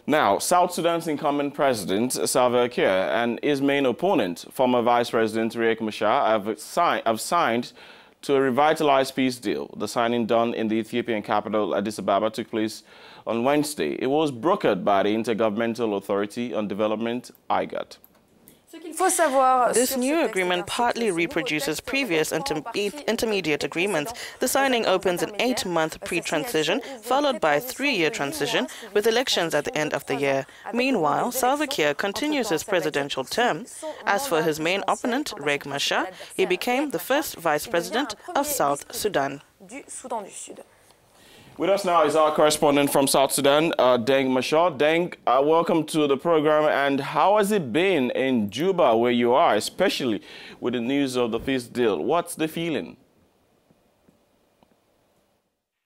Now, South Sudan's incumbent president, Salva Kiir, and his main opponent, former Vice President Riek Machar, have signed to a revitalized peace deal. The signing done in the Ethiopian capital, Addis Ababa, took place on Wednesday. It was brokered by the Intergovernmental Authority on Development, IGAD. This new agreement partly reproduces previous intermediate agreements. The signing opens an 8-month pre-transition, followed by a 3-year transition, with elections at the end of the year. Meanwhile, Salva Kiir continues his presidential term. As for his main opponent, Riek Machar, he became the first vice president of South Sudan. With us now is our correspondent from South Sudan, Riek Machar. Riek, welcome to the program. And how has it been in Juba, where you are, especially with the news of the peace deal? What's the feeling?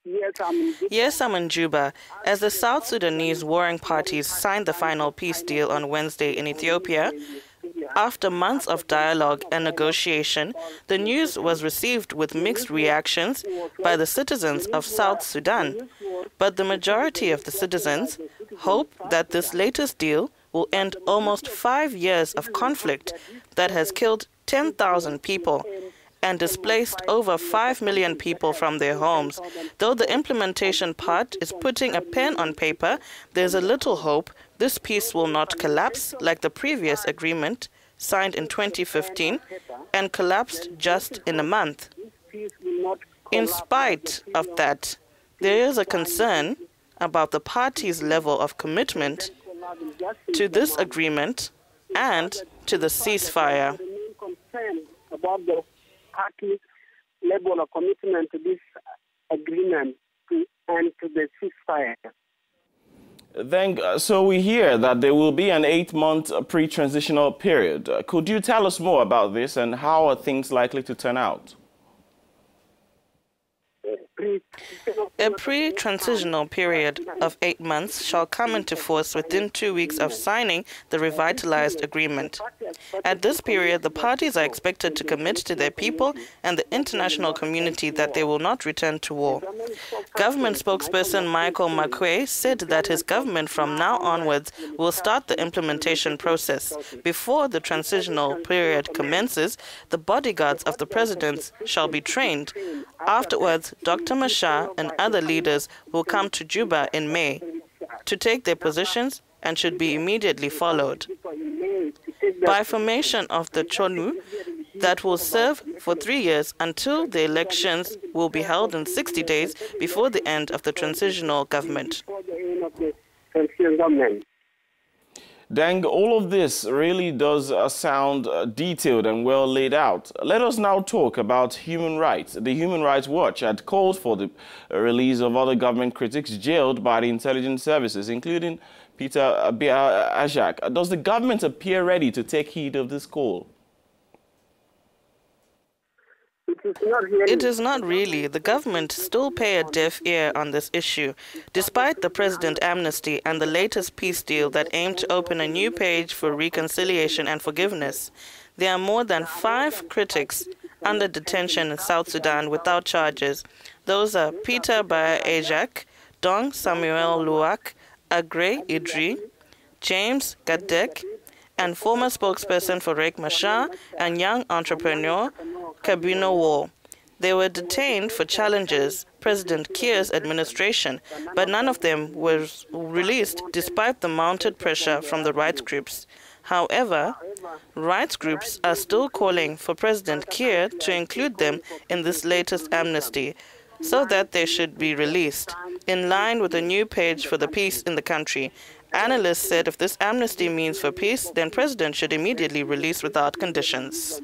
Yes, I'm in Juba. As the South Sudanese warring parties signed the final peace deal on Wednesday in Ethiopia, after months of dialogue and negotiation, the news was received with mixed reactions by the citizens of South Sudan. But the majority of the citizens hope that this latest deal will end almost 5 years of conflict that has killed 10,000 people and displaced over 5 million people from their homes. Though the implementation part is putting a pen on paper, there's a little hope this peace will not collapse like the previous agreement signed in 2015 and collapsed just in a month. In spite of that, there is a concern about the parties' level of commitment to this agreement and to the ceasefire. About the parties' level of commitment to this agreement and to the ceasefire. Then, so we hear that there will be an 8-month pre-transitional period. Could you tell us more about this and how are things likely to turn out? A pre-transitional period of 8 months shall come into force within 2 weeks of signing the revitalized agreement. At this period, the parties are expected to commit to their people and the international community that they will not return to war. Government spokesperson Michael Makwe said that his government from now onwards will start the implementation process. Before the transitional period commences, the bodyguards of the presidents shall be trained. Afterwards, Dr. Machar and other leaders will come to Juba in May to take their positions and should be immediately followed by formation of the Chonu that will serve for 3 years until the elections will be held in 60 days before the end of the transitional government. Riek, all of this really does sound detailed and well laid out. Let us now talk about human rights. The Human Rights Watch had called for the release of other government critics jailed by the intelligence services, including Peter Abiy. Does the government appear ready to take heed of this call? It is not really. The government still pay a deaf ear on this issue. Despite the president amnesty and the latest peace deal that aimed to open a new page for reconciliation and forgiveness, there are more than 5 critics under detention in South Sudan without charges. Those are Peter Abiy, Dong Samuel Luak, Agre Idri, James Gadek, and former spokesperson for Riek Machar and young entrepreneur Kabino War. They were detained for challenges President Kiir's administration, but none of them was released despite the mounted pressure from the rights groups. However, rights groups are still calling for President Kiir to include them in this latest amnesty so that they should be released, in line with a new page for the peace in the country. Analysts said if this amnesty means for peace, then President should immediately release without conditions.